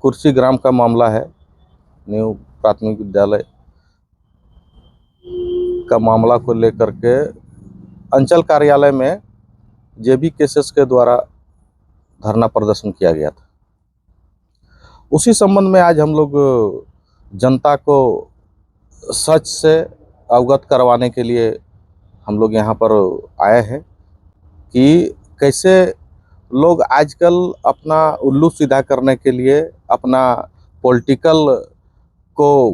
कुर्सी ग्राम का मामला है। न्यू प्राथमिक विद्यालय का मामला को लेकर के अंचल कार्यालय में जेबी केसेस के द्वारा धरना प्रदर्शन किया गया था। उसी संबंध में आज हम लोग जनता को सच से अवगत करवाने के लिए हम लोग यहाँ पर आए हैं कि कैसे लोग आजकल अपना उल्लू सीधा करने के लिए अपना पॉलिटिकल को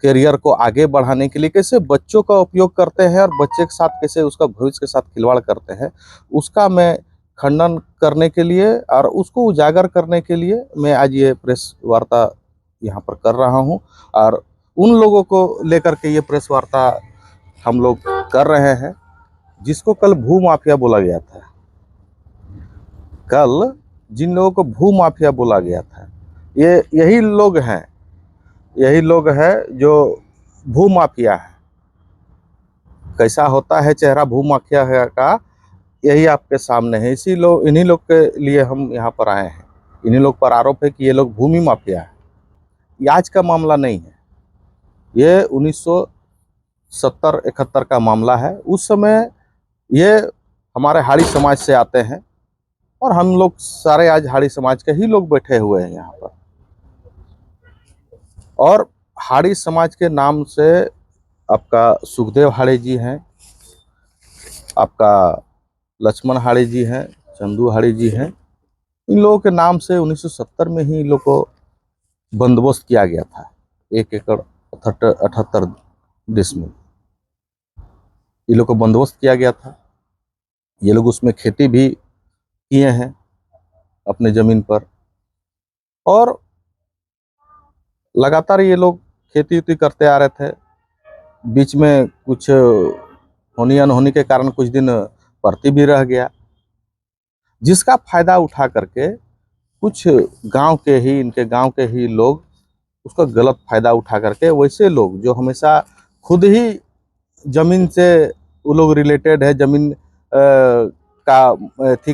करियर को आगे बढ़ाने के लिए कैसे बच्चों का उपयोग करते हैं और बच्चे के साथ कैसे उसका भविष्य के साथ खिलवाड़ करते हैं, उसका मैं खंडन करने के लिए और उसको उजागर करने के लिए मैं आज ये प्रेस वार्ता यहाँ पर कर रहा हूँ। और उन लोगों को लेकर के ये प्रेस वार्ता हम लोग कर रहे हैं जिसको कल भू माफिया बोला गया था। कल जिन लोगों को भू माफिया बोला गया था, ये यही लोग हैं जो भू माफिया है। कैसा होता है चेहरा भू माफिया का, यही आपके सामने है। इन्हीं लोग के लिए हम यहाँ पर आए हैं। इन्हीं लोग पर आरोप है कि ये लोग भूमि माफिया है। ये आज का मामला नहीं है, ये 1970-71 का मामला है। उस समय ये हमारे हाड़ी समाज से आते हैं और हम लोग सारे आज हाड़ी समाज के ही लोग बैठे हुए हैं यहाँ पर। और हाड़ी समाज के नाम से आपका सुखदेव हाड़ी जी हैं, आपका लक्ष्मण हाड़ी जी हैं, चंदू हाड़ी जी हैं। इन लोगों के नाम से 1970 में ही इन लोग को बंदोबस्त किया गया था। 1 एकड़ 78 डिसमिल ये लोग को बंदोबस्त किया गया था। ये लोग उसमें खेती भी किए हैं अपने ज़मीन पर, और लगातार ये लोग खेती उती करते आ रहे थे। बीच में कुछ होनी अनहोनी के कारण कुछ दिन भर्ती भी रह गया, जिसका फायदा उठा करके कुछ इनके गांव के ही लोग उसका गलत फायदा उठा करके, वैसे लोग जो हमेशा खुद ही ज़मीन से वो लोग रिलेटेड है, ज़मीन का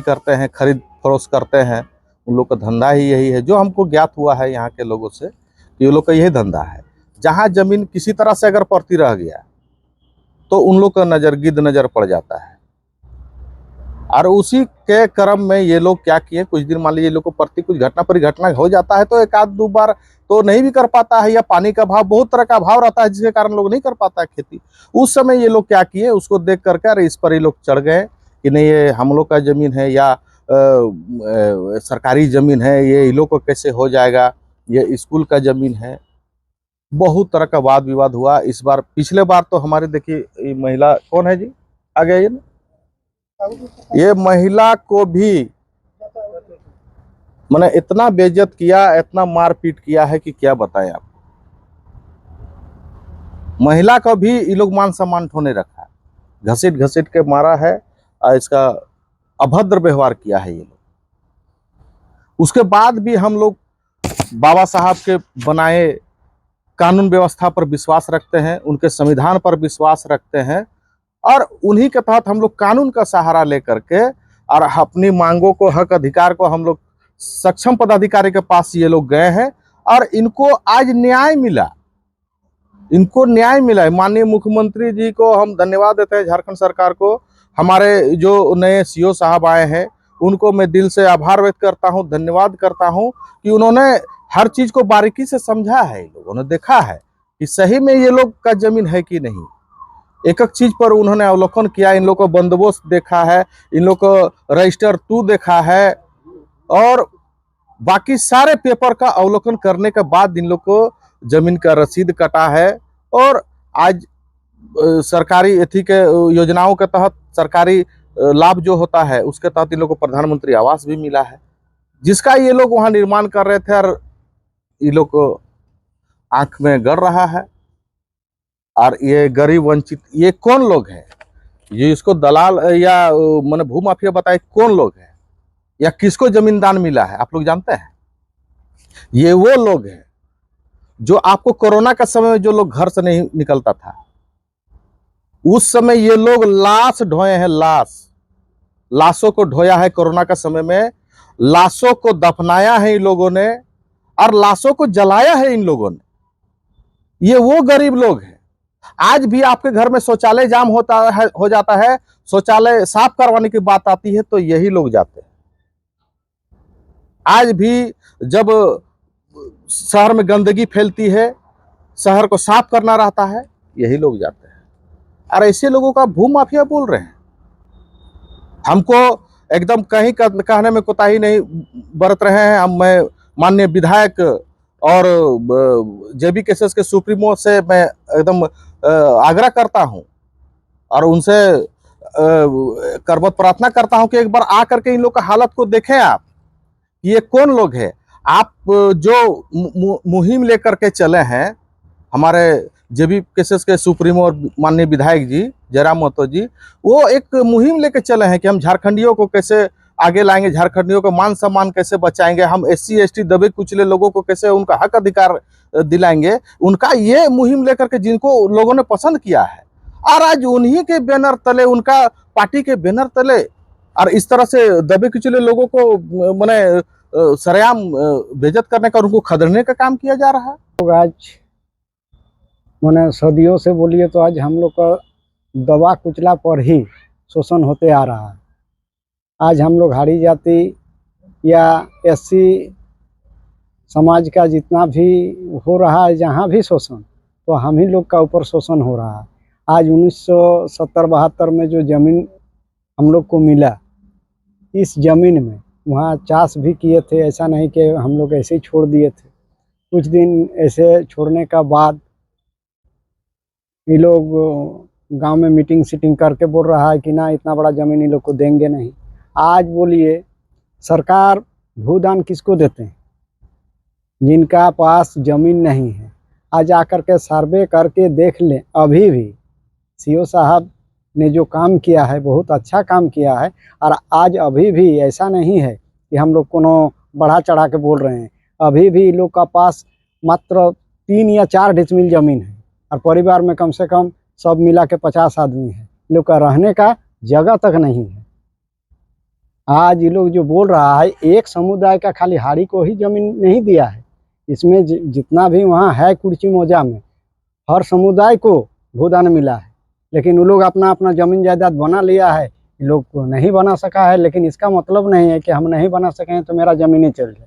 करते हैं, खरीद फरोख्त करते हैं, उन लोग का धंधा ही यही है। जो हमको ज्ञात हुआ है यहाँ के लोगों से कि वो लोग का यही धंधा है। जहाँ ज़मीन किसी तरह से अगर पड़ती रह गया तो उन लोग का गिद्ध नज़र पड़ जाता है। और उसी के क्रम में ये लोग क्या किए, कुछ दिन मान लीजिए लोग को प्रति कुछ घटना परिघटना हो जाता है तो एक आध दो बार तो नहीं भी कर पाता है, या पानी का भाव, बहुत तरह का भाव रहता है जिसके कारण लोग नहीं कर पाता है खेती। उस समय ये लोग क्या किए, उसको देख करके अरे इस पर ये लोग चढ़ गए कि नहीं ये हम लोग का ज़मीन है या सरकारी ज़मीन है, ये इन लोग को कैसे हो जाएगा, ये स्कूल का ज़मीन है। बहुत तरह का वाद विवाद हुआ। इस बार, पिछले बार तो हमारे देखिए महिला कौन है जी, आ गया ये महिला को भी मैंने इतना बेइज्जत किया, इतना मारपीट किया है कि क्या बताएं आप। महिला का भी ये लोग मान सम्मान ठोने रखा है, घसीट घसीट के मारा है और इसका अभद्र व्यवहार किया है ये लोग। उसके बाद भी हम लोग बाबा साहब के बनाए कानून व्यवस्था पर विश्वास रखते हैं, उनके संविधान पर विश्वास रखते हैं, और उन्हीं के तहत हम लोग कानून का सहारा लेकर के और अपनी मांगों को, हक अधिकार को हम लोग सक्षम पदाधिकारी के पास ये लोग गए हैं और इनको आज न्याय मिला। इनको न्याय मिला है। माननीय मुख्यमंत्री जी को हम धन्यवाद देते हैं, झारखंड सरकार को। हमारे जो नए सीओ साहब आए हैं उनको मैं दिल से आभार व्यक्त करता हूं, धन्यवाद करता हूं कि उन्होंने हर चीज को बारीकी से समझा है। लोगों ने देखा है कि सही में ये लोग का जमीन है कि नहीं, एक एक चीज पर उन्होंने अवलोकन किया। इन लोग को बंदोबस्त देखा है, इन लोग को रजिस्टर 2 देखा है, और बाकी सारे पेपर का अवलोकन करने के बाद इन लोग को जमीन का रसीद कटा है। और आज सरकारी एथी के योजनाओं के तहत सरकारी लाभ जो होता है उसके तहत इन लोग को प्रधानमंत्री आवास भी मिला है, जिसका ये लोग वहां निर्माण कर रहे थे और ये लोग को आंख में गड़ रहा है। और ये गरीब वंचित, ये कौन लोग हैं, ये इसको दलाल या मैंने भू माफिया बताए कौन लोग हैं, या किसको जमीन दान मिला है, आप लोग जानते हैं? ये वो लोग हैं जो आपको कोरोना का समय में जो लोग घर से नहीं निकलता था, उस समय ये लोग लाश ढोए हैं, लाशों को ढोया है कोरोना का समय में, लाशों को दफनाया है इन लोगों ने। और लाशों को जलाया है इन लोगों ने। ये वो गरीब लोग हैं। आज भी आपके घर में शौचालय जाम हो जाता है, शौचालय साफ करवाने की बात आती है तो यही लोग जाते हैं। आज भी जब शहर में गंदगी फैलती है, शहर को साफ करना रहता है, यही लोग जाते हैं। और ऐसे लोगों का भू माफिया बोल रहे हैं। हमको एकदम कहीं कहने में कोताही नहीं बरत रहे हैं। मैं माननीय विधायक और जेबी केसेस के सुप्रीमो से मैं एकदम आग्रह करता हूं और उनसे करबत प्रार्थना करता हूं कि एक बार आकर के इन लोग का हालत को देखें आप, ये कौन लोग हैं। आप जो मुहिम लेकर के चले हैं, हमारे जेबी केसेस के सुप्रीमो और माननीय विधायक जी जयराम महतो जी, वो एक मुहिम लेकर चले हैं कि हम झारखंडियों को कैसे आगे लाएंगे, झारखंडियों को मान सम्मान कैसे बचाएंगे, हम SC ST दबे कुचले लोगों को कैसे उनका हक अधिकार दिलाएंगे। उनका ये मुहिम लेकर के जिनको लोगों ने पसंद किया है, और आज उन्हीं के बैनर तले, उनका पार्टी के बैनर तले और इस तरह से दबे कुचले लोगों को मैंने सरेआम बेइज्जत करने का, उनको खदेड़ने का काम किया जा रहा है। आज मैंने सदियों से बोलिए तो आज हम लोग का दबा कुचला पर ही शोषण होते आ रहा है। आज हम लोग हाड़ी जाति या SC समाज का जितना भी हो रहा है, जहाँ भी शोषण, तो हम ही लोग का ऊपर शोषण हो रहा है। आज 1970-72 में जो ज़मीन हम लोग को मिला, इस ज़मीन में वहाँ चाष भी किए थे। ऐसा नहीं कि हम लोग ऐसे ही छोड़ दिए थे। कुछ दिन ऐसे छोड़ने का बाद ये लोग गांव में मीटिंग सीटिंग करके बोल रहा है कि ना इतना बड़ा ज़मीन इन लोग को देंगे नहीं। आज बोलिए सरकार भूदान किसको देते हैं? जिनका पास ज़मीन नहीं है। आज आकर के सर्वे करके देख लें, अभी भी CO साहब ने जो काम किया है बहुत अच्छा काम किया है। और आज अभी भी ऐसा नहीं है कि हम लोग को बढ़ा चढ़ा के बोल रहे हैं। अभी भी लोग का पास मात्र 3 या 4 डिसमिल ज़मीन है और परिवार में कम से कम सब मिला के 50 आदमी है। लोग का रहने का जगह तक नहीं है। आज ये लोग जो बोल रहा है, एक समुदाय का खाली हाड़ी को ही ज़मीन नहीं दिया है, इसमें जितना भी वहाँ है कुर्ची मौजा में हर समुदाय को भूदान मिला है। लेकिन वो लोग अपना अपना ज़मीन जायदाद बना लिया है, लोग को नहीं बना सका है। लेकिन इसका मतलब नहीं है कि हम नहीं बना सके हैं तो मेरा ज़मीन ही चल जाए।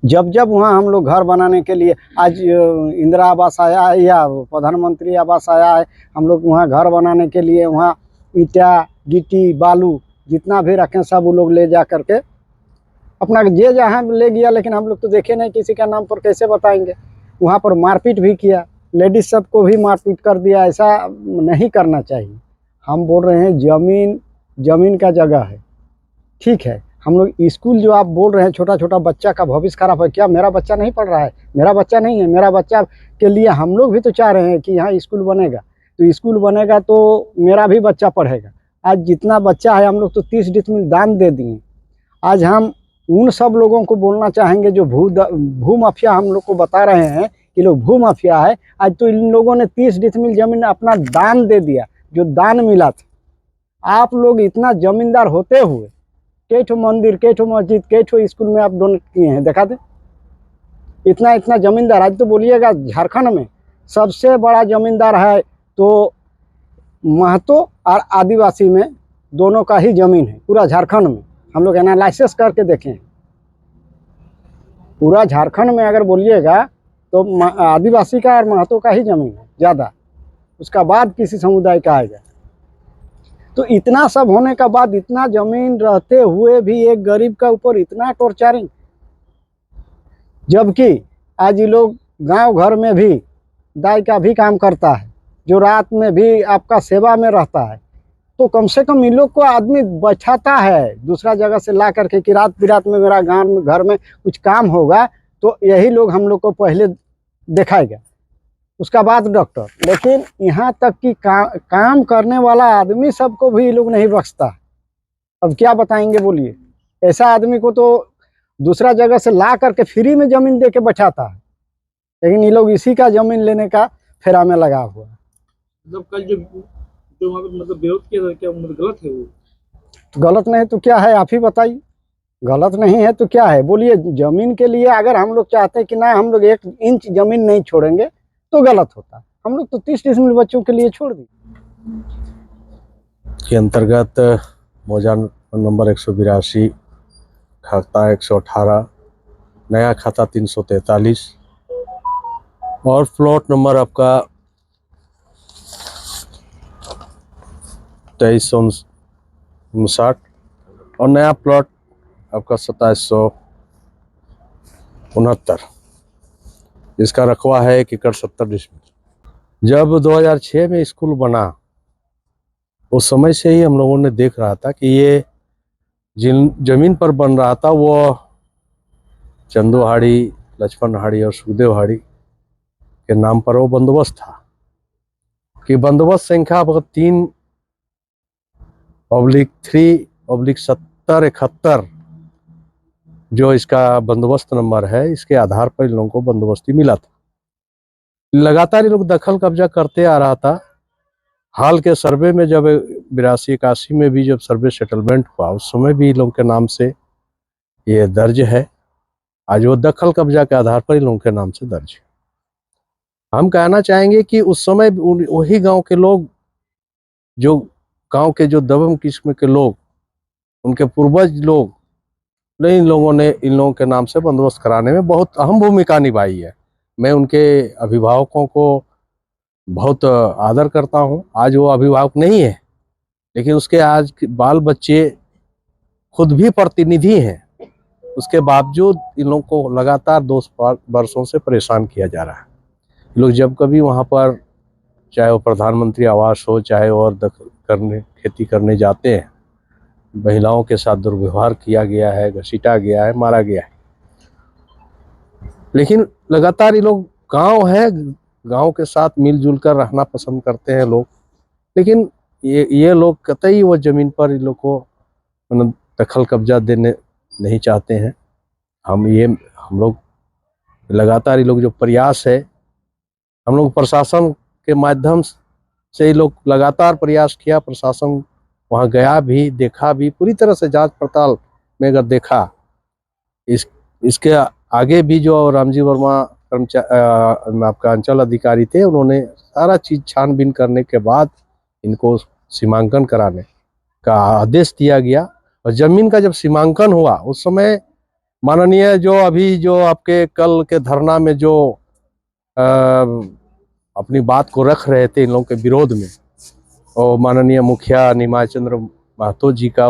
जब जब वहाँ हम लोग घर बनाने के लिए, आज इंदिरा आवास आया है या प्रधानमंत्री आवास आया है, हम लोग वहाँ घर बनाने के लिए वहाँ ईंटा गिट्टी बालू जितना भी रखें सब वो लोग ले जा करके अपना जे जहाँ ले गया। लेकिन हम लोग तो देखे नहीं, किसी का नाम पर कैसे बताएंगे। वहाँ पर मारपीट भी किया, लेडीज सबको भी मारपीट कर दिया। ऐसा नहीं करना चाहिए। हम बोल रहे हैं ज़मीन का जगह है, ठीक है। हम लोग स्कूल जो आप बोल रहे हैं, छोटा छोटा बच्चा का भविष्य खराब है, क्या मेरा बच्चा नहीं पढ़ रहा है? मेरा बच्चा नहीं है, मेरा बच्चा के लिए हम लोग भी तो चाह रहे हैं कि यहाँ स्कूल बनेगा, तो स्कूल बनेगा तो मेरा भी बच्चा पढ़ेगा। आज जितना बच्चा है हम लोग तो 30 डिसमिल दान दे दिए। आज हम उन सब लोगों को बोलना चाहेंगे जो भू माफिया हम लोग को बता रहे हैं कि लोग भू माफिया है। आज तो इन लोगों ने 30 डिसमिल जमीन अपना दान दे दिया, जो दान मिला था। आप लोग इतना जमींदार होते हुए कई ठो मंदिर, कई ठो मस्जिद, कई ठो स्कूल में आप डोनेट किए हैं, देखा दे। इतना जमींदार आज तो बोलिएगा झारखंड में सबसे बड़ा जमींदार है तो महतो और आदिवासी में दोनों का ही जमीन है पूरा झारखंड में। हम लोग एनालिसिस करके देखें, पूरा झारखंड में अगर बोलिएगा तो आदिवासी का और महतो का ही जमीन है ज़्यादा, उसका बाद किसी समुदाय का आएगा। तो इतना सब होने का बाद, इतना जमीन रहते हुए भी एक गरीब का ऊपर इतना टॉर्चरिंग, जबकि आज ये लोग गांव घर में भी दाई का भी काम करता है, जो रात में भी आपका सेवा में रहता है। तो कम से कम इन लोग को आदमी बैठाता है दूसरा जगह से ला करके कि रात बिरात में मेरा गांव में घर में कुछ काम होगा तो यही लोग हम लोग को पहले दिखाएगा, उसका बाद डॉक्टर। लेकिन यहाँ तक कि काम करने वाला आदमी सबको भी ये लोग नहीं बख्शता। अब क्या बताएंगे बोलिए? ऐसा आदमी को तो दूसरा जगह से ला करके फ्री में ज़मीन दे के बैठाता है, लेकिन ये लोग इसी का ज़मीन लेने का फेरा में लगा हुआ है। मतलब कल जो वहाँ पे मतलब विरोध किया था, क्या मतलब गलत है वो? गलत नहीं तो क्या है, आप ही बताइए। गलत नहीं है तो क्या है बोलिए। जमीन के लिए अगर हम लोग चाहते हैं कि ना हम लोग 1 इंच जमीन नहीं छोड़ेंगे तो गलत होता। हम लोग तो 30 डिसमिल बच्चों के लिए छोड़ दी। के अंतर्गत मौजा नंबर 182, खाता 118, नया खाता 343 और प्लॉट नंबर आपका 2359 और नया प्लॉट आपका 2769। इसका रकबा है 1 एकड़ 70 डिसमिल। जब 2006 में स्कूल बना उस समय से ही हम लोगों ने देख रहा था कि ये जिन जमीन पर बन रहा था वो चंदूहाड़ी, लक्ष्मणहाड़ी और सुखदेवहाड़ी के नाम पर वो बंदोबस्त था कि बंदोबस्त संख्या 3/3/7071 जो इसका बंदोबस्त नंबर है, इसके आधार पर इन लोगों को बंदोबस्ती मिला था। लगातार ये लोग दखल कब्जा करते आ रहा था। हाल के सर्वे में जब 82-81 में भी जब सर्वे सेटलमेंट हुआ उस समय भी इन लोगों के नाम से ये दर्ज है। आज वो दखल कब्जा के आधार पर इन लोगों के नाम से दर्ज है। हम कहना चाहेंगे कि उस समय वही गांव के लोग, जो गांव के जो दबंग किस्म के लोग, उनके पूर्वज लोग ने इन लोगों के नाम से बंदोबस्त कराने में बहुत अहम भूमिका निभाई है। मैं उनके अभिभावकों को बहुत आदर करता हूं। आज वो अभिभावक नहीं है, लेकिन उसके आज बाल बच्चे खुद भी प्रतिनिधि हैं। उसके बावजूद इन लोगों को लगातार 2 वर्षों से परेशान किया जा रहा है। लोग जब कभी वहाँ पर, चाहे वो प्रधानमंत्री आवास हो, चाहे और खेती करने जाते हैं, महिलाओं के साथ दुर्व्यवहार किया गया है, घसीटा गया है, मारा गया है। लेकिन लगातार ये लोग गांव है, गांव के साथ मिलजुल कर रहना पसंद करते हैं लोग। लेकिन ये लोग कतई वो जमीन पर इन लोग को दखल कब्जा देने नहीं चाहते हैं। हम लोग लगातार ये लोग जो प्रयास है, हम लोग प्रशासन के माध्यम से ये लोग लगातार प्रयास किया। प्रशासन वहाँ गया भी, देखा भी, पूरी तरह से जांच पड़ताल में अगर देखा, इसके आगे भी जो रामजी वर्मा आपका अंचल अधिकारी थे, उन्होंने सारा चीज़ छानबीन करने के बाद इनको सीमांकन कराने का आदेश दिया गया। और ज़मीन का जब सीमांकन हुआ उस समय माननीय जो अभी जो आपके कल के धरना में जो अपनी बात को रख रहे थे इन लोगों के विरोध में, और माननीय मुखिया निमाय चंद्र महतो जी का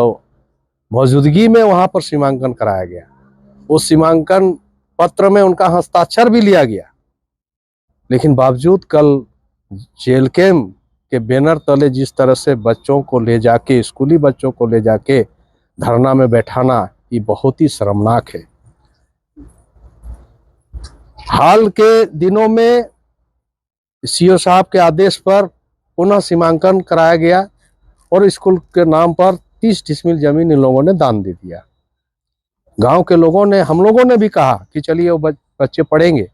मौजूदगी में वहाँ पर सीमांकन कराया गया। उस सीमांकन पत्र में उनका हस्ताक्षर भी लिया गया। लेकिन बावजूद कल जेल कैंप के बैनर तले जिस तरह से बच्चों को ले जाके, स्कूली बच्चों को ले जाके धरना में बैठाना, ये बहुत ही शर्मनाक है। हाल के दिनों में सीओ साहब के आदेश पर पुनः सीमांकन कराया गया और स्कूल के नाम पर 30 डिसमिल जमीन इन लोगों ने दान दे दिया। गांव के लोगों ने, हम लोगों ने भी कहा कि चलिए वो बच्चे पढ़ेंगे,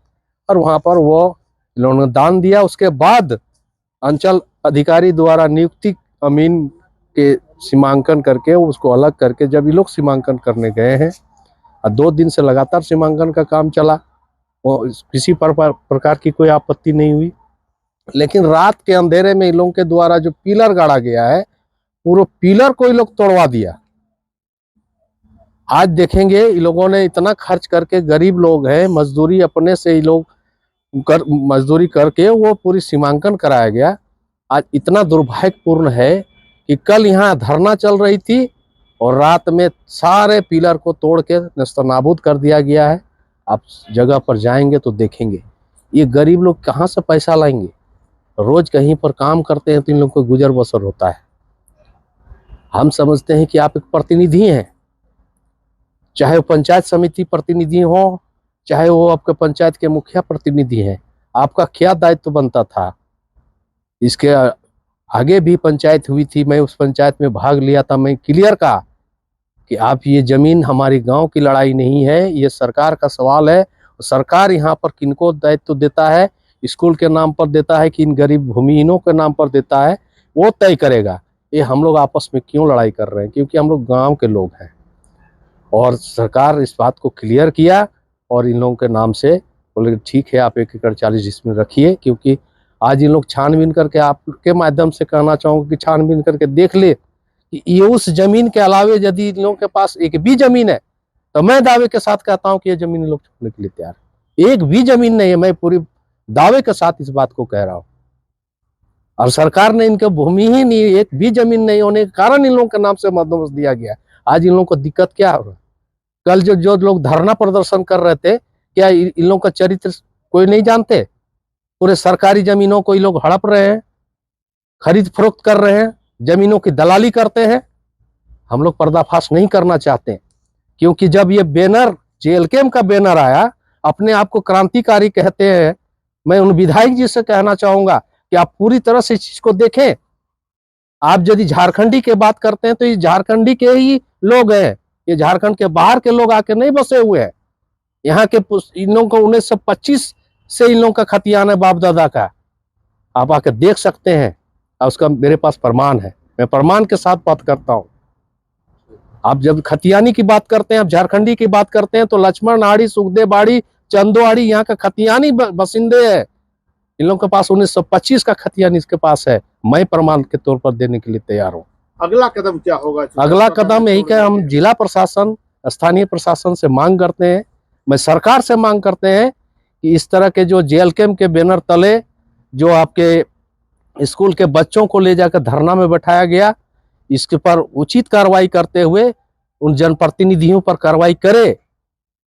और वहां पर वो इन लोगों ने दान दिया। उसके बाद अंचल अधिकारी द्वारा नियुक्ति अमीन के सीमांकन करके उसको अलग करके जब ये लोग सीमांकन करने गए हैं, और 2 दिन से लगातार सीमांकन का काम चला, वो किसी प्रकार की कोई आपत्ति नहीं हुई। लेकिन रात के अंधेरे में इन लोगों के द्वारा जो पिलर गाड़ा गया है, पूरे पिलर को ये लोग तोड़वा दिया। आज देखेंगे इन लोगों ने इतना खर्च करके, गरीब लोग हैं, मजदूरी अपने से ये लोग मजदूरी करके वो पूरी सीमांकन कराया गया। आज इतना दुर्भाग्यपूर्ण है कि कल यहाँ धरना चल रही थी और रात में सारे पिलर को तोड़ के नेस्तनाबूद कर दिया गया है। आप जगह पर जाएंगे तो देखेंगे ये गरीब लोग कहाँ से पैसा लाएंगे। रोज कहीं पर काम करते हैं तो इन लोगों को गुजर बसर होता है। हम समझते हैं कि आप एक प्रतिनिधि हैं, चाहे वो पंचायत समिति प्रतिनिधि हो, चाहे वो आपके पंचायत के मुखिया प्रतिनिधि हैं। आपका क्या दायित्व बनता था। इसके आगे भी पंचायत हुई थी, मैं उस पंचायत में भाग लिया था। मैं क्लियर कहा कि आप, ये जमीन हमारी गांव की लड़ाई नहीं है, ये सरकार का सवाल है। सरकार यहाँ पर किनको दायित्व देता है, स्कूल के नाम पर देता है कि इन गरीब भूमिहीनों के नाम पर देता है, वो तय करेगा। ये हम लोग आपस में क्यों लड़ाई कर रहे हैं, क्योंकि हम लोग गाँव के लोग हैं। और सरकार इस बात को क्लियर किया और इन लोगों के नाम से बोले ठीक है आप 1 एकड़ 40 डिसमिल रखिए, क्योंकि आज इन लोग छानबीन करके आपके माध्यम से कहना चाहूँगा कि छानबीन करके देख ले कि ये उस जमीन के अलावे यदि इन लोगों के पास एक भी जमीन है तो मैं दावे के साथ कहता हूँ कि ये जमीन लोग छोड़ने के लिए तैयार है। एक भी जमीन नहीं है, मैं पूरी दावे के साथ इस बात को कह रहा हूँ। और सरकार ने इनके भूमि ही नहीं, एक भी जमीन नहीं होने के कारण इन लोगों के नाम से बंदोबस्त दिया गया। आज इन लोगों को दिक्कत क्या हो रहा है? कल जो लोग धरना प्रदर्शन कर रहे थे, क्या इन लोगों का चरित्र कोई नहीं जानते? पूरे सरकारी जमीनों को ये लोग हड़प रहे हैं, खरीद फरोख्त कर रहे हैं, जमीनों की दलाली करते हैं। हम लोग पर्दाफाश नहीं करना चाहते, क्योंकि जब ये बैनर जेएलकेएम का बैनर आया, अपने आप को क्रांतिकारी कहते हैं। मैं उन विधायक जी से कहना चाहूंगा कि आप पूरी तरह से इस चीज को देखें। आप यदि झारखंडी की बात करते हैं तो ये झारखंडी के ही लोग हैं, ये झारखंड के बाहर के लोग आके नहीं बसे हुए हैं। यहाँ के इन लोगों को 1925 से इन लोगों का खतियान है बाप दादा का, आप आके देख सकते हैं। और उसका मेरे पास प्रमाण है, मैं प्रमाण के साथ बात करता हूँ। आप जब खतियानी की बात करते हैं, आप झारखंडी की बात करते हैं, तो लक्ष्मण नाड़ी, सुखदेव बाड़ी, चंदोआड़ी यहाँ का खतियानी बसिंदे है। इन लोगों के पास 1925 का खतियान इसके पास है। मैं प्रमाण के तौर पर देने के लिए तैयार हूँ। अगला कदम क्या होगा? अगला कदम यही कि हम जिला प्रशासन, स्थानीय प्रशासन से मांग करते हैं, मैं सरकार से मांग करते हैं कि इस तरह के जो जेएलकेएम के बैनर तले जो आपके स्कूल के बच्चों को ले जाकर धरना में बैठाया गया, इसके पर उचित कार्रवाई करते हुए उन जनप्रतिनिधियों पर कार्रवाई करे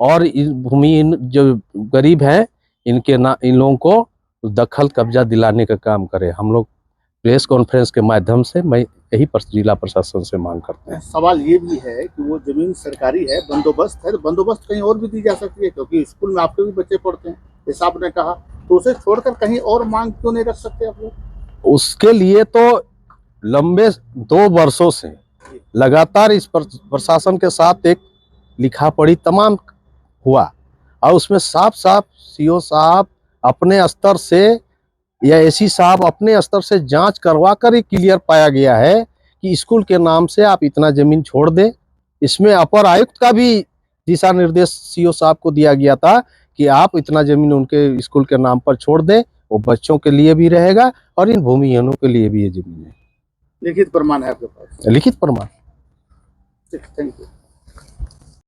और भूमि जो गरीब हैं इन लोगों को दखल कब्जा दिलाने का काम करे। हम लोग प्रेस कॉन्फ्रेंस के माध्यम से मैं यही जिला प्रशासन से मांग करते हैं। सवाल ये भी है कि वो जमीन सरकारी है, बंदोबस्त है, तो बंदोबस्त कहीं और भी दी जा सकती है, क्योंकि स्कूल में आपके भी बच्चे पढ़ते हैं, जैसा आपने कहा, तो उसे छोड़कर कहीं और मांग क्यों नहीं रख सकते आप लोग? उसके लिए तो लंबे 2 वर्षों से लगातार इस प्रशासन के साथ एक लिखा पढ़ी तमाम हुआ और उसमें साफ साफ सीओ साहब अपने स्तर से या एसी साहब अपने स्तर से जांच करवा कर ही क्लियर पाया गया है कि स्कूल के नाम से आप इतना जमीन छोड़ दें। इसमें अपर आयुक्त का भी दिशा निर्देश सीओ साहब को दिया गया था कि आप इतना जमीन उनके स्कूल के नाम पर छोड़ दें, वो बच्चों के लिए भी रहेगा और इन भूमिहीनों के लिए भी ये जमीन है। लिखित प्रमाण है आपके पास? लिखित प्रमाण। Thank you.